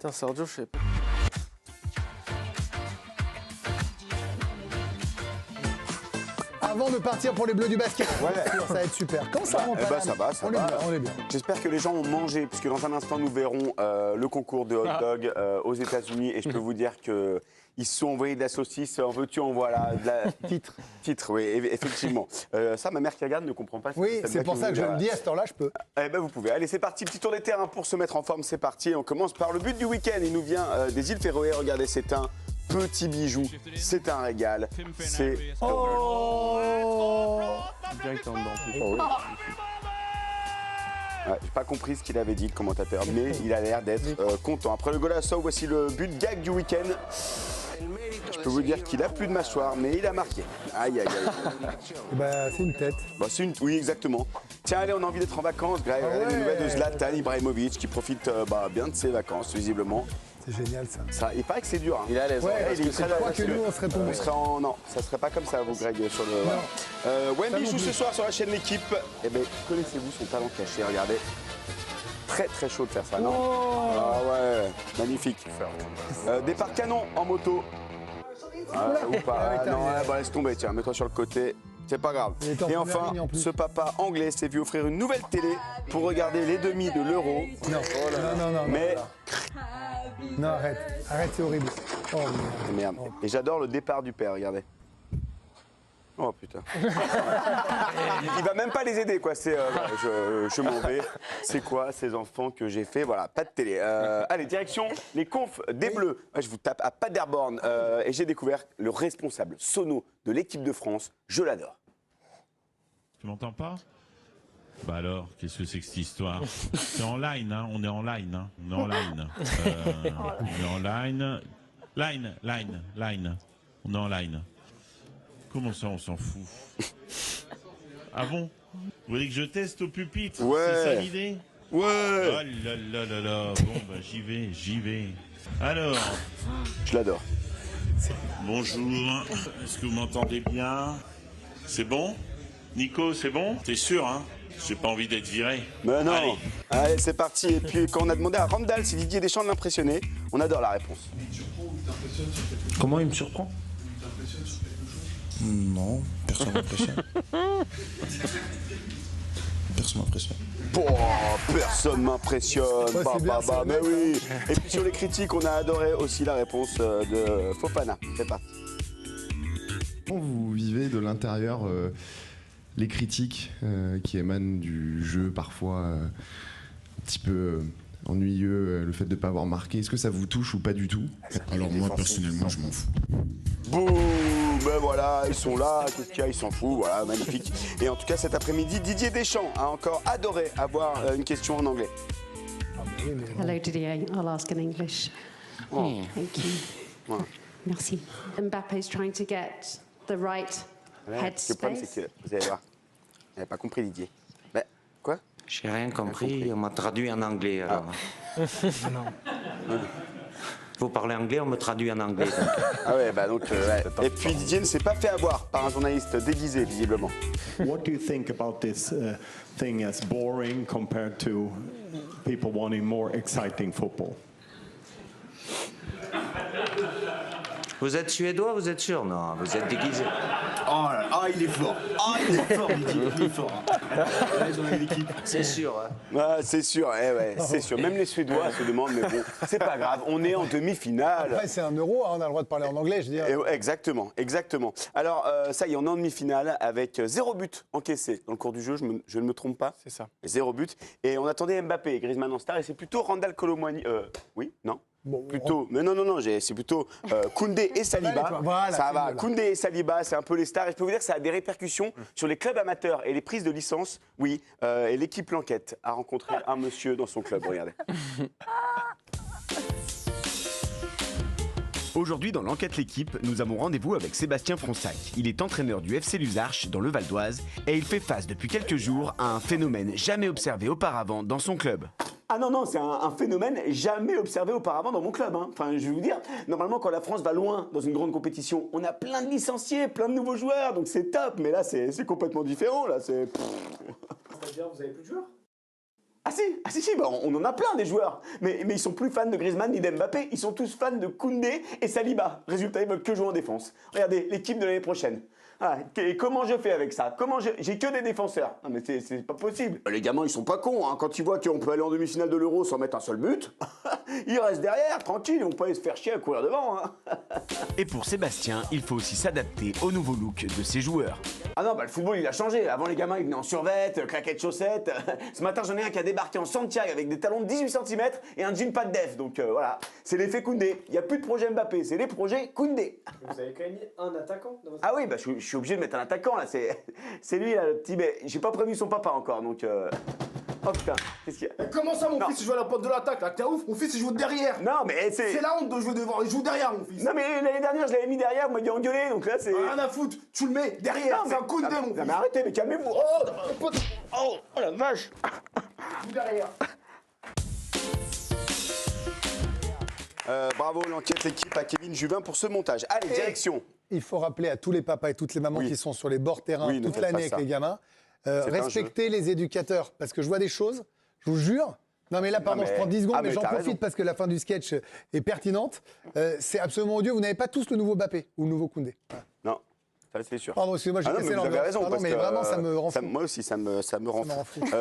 Putain, Sergio, je sais pas. Avant de partir pour les Bleus du basket, Ouais. ça va être super. Comment ça, mon Eh ben, Paname? ça va, ça on va. Est bien, on est bien. J'espère que les gens ont mangé, puisque dans un instant, nous verrons le concours de hot dog aux États-Unis. Et je peux vous dire que ils se sont envoyés de la saucisse, en veux-tu, en voilà. De la... Titre, oui, effectivement. Ça, ma mère qui regarde ne comprend pas. Oui, c'est pour ça que je le dis à cette heure-là, je peux. Eh ben, vous pouvez. Allez, c'est parti. Petit tour des terrains pour se mettre en forme. C'est parti. On commence par le but du week-end. Il nous vient des îles Féroé. Regardez, c'est un petit bijou. C'est un régal. C'est... Direct en dedans. Oh, oui. Ouais, j'ai pas compris ce qu'il avait dit, le commentateur, mais il a l'air d'être content. Après le golasso, voici le but gag du week-end. Je peux vous dire qu'il a plus de mâchoire, mais il a marqué. Aïe, aïe, aïe. Bah, c'est une tête. Bah, oui, exactement. Tiens, allez, on a envie d'être en vacances. Greg. Regardez les nouvelles de Zlatan Ibrahimovic qui profite bien de ses vacances, visiblement. C'est génial, ça. Il paraît que c'est dur. Hein. Il est à l'aise. Ouais, il est c'est très quoi parce que nous, on serait tombés. Non, ça serait pas comme ça, vous, Greg, sur le. Voilà. Wemby joue ce soir sur la chaîne L'équipe. Eh bien, connaissez-vous son talent caché? Regardez. Très très chaud de faire ça, non? Ah ouais, magnifique. Départ canon en moto. Ou pas. Non, bah, laisse tomber, tiens, mets-toi sur le côté. C'est pas grave. Et enfin, ce papa anglais s'est vu offrir une nouvelle télé pour regarder les demi de l'Euro. Non. Mais. Non, arrête, c'est horrible. Oh merde. Et j'adore le départ du père, regardez. Oh putain. Il va même pas les aider, quoi. C'est, je m'en vais. C'est quoi ces enfants que j'ai fait? Voilà, pas de télé. Allez, direction les confs des Bleus. Ouais, je vous tape à Paderborn. Et j'ai découvert le responsable sono de l'équipe de France. Je l'adore. Tu m'entends pas? Bah alors, qu'est-ce que c'est que cette histoire? C'est en line, hein, on est en line, hein, on est en line. On est en line. Line. On est en line. Comment ça, on s'en fout? Ah bon? Vous voulez que je teste au pupitre? Ouais. C'est ça l'idée? Ouais. Oh là. Bon, bah j'y vais. Alors. Je l'adore. Bonjour. Est-ce que vous m'entendez bien? C'est bon? Nico, c'est bon? T'es sûr, hein? J'ai pas envie d'être viré. Mais non. Allez, c'est parti. Et puis, quand on a demandé à Randall si Didier Deschamps l'impressionnait, on adore la réponse. Comment il me surprend? Non, personne m'impressionne. Personne m'impressionne. Personne m'impressionne. Mais oui. Et puis sur les critiques, on a adoré aussi la réponse de Fofana. C'est parti. Comment vous vivez de l'intérieur les critiques qui émanent du jeu, parfois un petit peu ennuyeux, le fait de ne pas avoir marqué? Est-ce que ça vous touche ou pas du tout? Alors moi, personnellement, je m'en fous. Boum. Ben voilà, ils sont là, qu'est-ce qu'il y a, ils s'en foutent, voilà, magnifique. Et en tout cas, cet après-midi, Didier Deschamps a encore adoré avoir une question en anglais. Hello Didier, I'll ask in English. Oh. Thank you. Voilà. Merci. Mbappe's trying to get the right Le problème, c'est headspace. que, vous allez voir, vous n'avez pas compris, Didier. Ben, quoi? J'ai rien compris, on m'a traduit en anglais alors. Vous parlez anglais, on me traduit en anglais. Donc. Ah ouais, bah donc, ouais. Et puis Didier ne s'est pas fait avoir par un journaliste déguisé, visiblement. What do you think about this thing as boring compared to people wanting more exciting football? Vous êtes suédois, vous êtes sûr? Non, vous êtes déguisé. Oh là là, ah il est fort. Ah il est fort, Didier, il est fort. Là, ils ont eu l'équipe. C'est sûr. Hein. Ah, c'est sûr, ouais, c'est sûr. Même les Suédois se demandent, mais bon, c'est pas grave, on est en demi-finale. Après, c'est un euro, hein, on a le droit de parler en anglais, je veux dire. Exactement. Alors, ça y est, on est en demi-finale avec 0 but encaissé dans le cours du jeu, je ne me trompe pas. C'est ça. 0 but. Et on attendait Mbappé et Griezmann en star, et c'est plutôt Randal Colomwani. Oui, non? Bon, plutôt, mais non, c'est plutôt Koundé et Saliba. Voilà, ça va, voilà. Koundé et Saliba, c'est un peu les stars. Et je peux vous dire que ça a des répercussions sur les clubs amateurs et les prises de licence. Oui, et l'équipe L'Enquête a rencontré un monsieur dans son club, regardez. Aujourd'hui, dans l'enquête L'équipe, nous avons rendez-vous avec Sébastien Fronsac. Il est entraîneur du FC Luzarches dans le Val d'Oise et il fait face depuis quelques jours à un phénomène jamais observé auparavant dans son club. Ah non, c'est un phénomène jamais observé auparavant dans mon club. Hein. Enfin, je vais vous dire, normalement, quand la France va loin dans une grande compétition, on a plein de licenciés, plein de nouveaux joueurs, donc c'est top. Mais là, c'est complètement différent. Là, c'est. C'est-à-dire, vous avez plus de joueurs? si, bah, on en a plein des joueurs. Mais ils sont plus fans de Griezmann ni d'Mbappé. Ils sont tous fans de Koundé et Saliba. Résultat, ils veulent que jouer en défense. Regardez, l'équipe de l'année prochaine. Ah, et comment je fais avec ça? J'ai que des défenseurs. Non mais c'est pas possible. Les gamins, ils sont pas cons. Hein. Quand ils voient qu'on peut aller en demi-finale de l'Euro sans mettre un seul but, ils restent derrière, tranquilles. Ils vont pas aller se faire chier à courir devant. Hein. Et pour Sébastien, il faut aussi s'adapter au nouveau look de ses joueurs. Ah non, bah le football il a changé. Avant les gamins ils venaient en survêt, claquettes chaussettes. Ce matin j'en ai un qui a débarqué en Santiago avec des talons de 18 cm et un jean pas de def. Donc voilà, c'est l'effet Koundé. Il n'y a plus de projet Mbappé, c'est les projets Koundé. Vous avez quand même mis un attaquant dans votre... Ah oui, bah je suis obligé de mettre un attaquant là. C'est lui là, le petit. Mais j'ai pas prévu son papa encore donc. Oh putain, qu'est-ce qu'il y a? Comment ça, mon fils, il joue à la pointe de l'attaque là? T'es ouf, mon fils il joue derrière. Non, mais c'est la honte de jouer devant, il joue derrière, mon fils. Non, mais l'année dernière, je l'avais mis derrière, vous m'aviez engueulé, donc là c'est. Rien à foutre, tu le mets derrière, c'est un Koundé, mon fils. Non, mais arrêtez, mais calmez-vous. Oh la vache. Joue derrière. Bravo, l'enquête équipe à Kevin Juvin pour ce montage. Allez, direction. Il faut rappeler à tous les papas et toutes les mamans qui sont sur les bords terrain toute l'année avec les gamins, respectez les éducateurs. Parce que je vois des choses, je vous jure. Non mais là, pardon, je prends 10 secondes, mais j'en profite parce que la fin du sketch est pertinente. C'est absolument odieux. Vous n'avez pas tous le nouveau Mbappé ou le nouveau Koundé. Non, ça c'est sûr. Pardon, excusez-moi, j'ai cassé l'ambiance. Vous avez raison, pardon, parce mais que vraiment, ça me rend fou. moi aussi, ça me rend fou.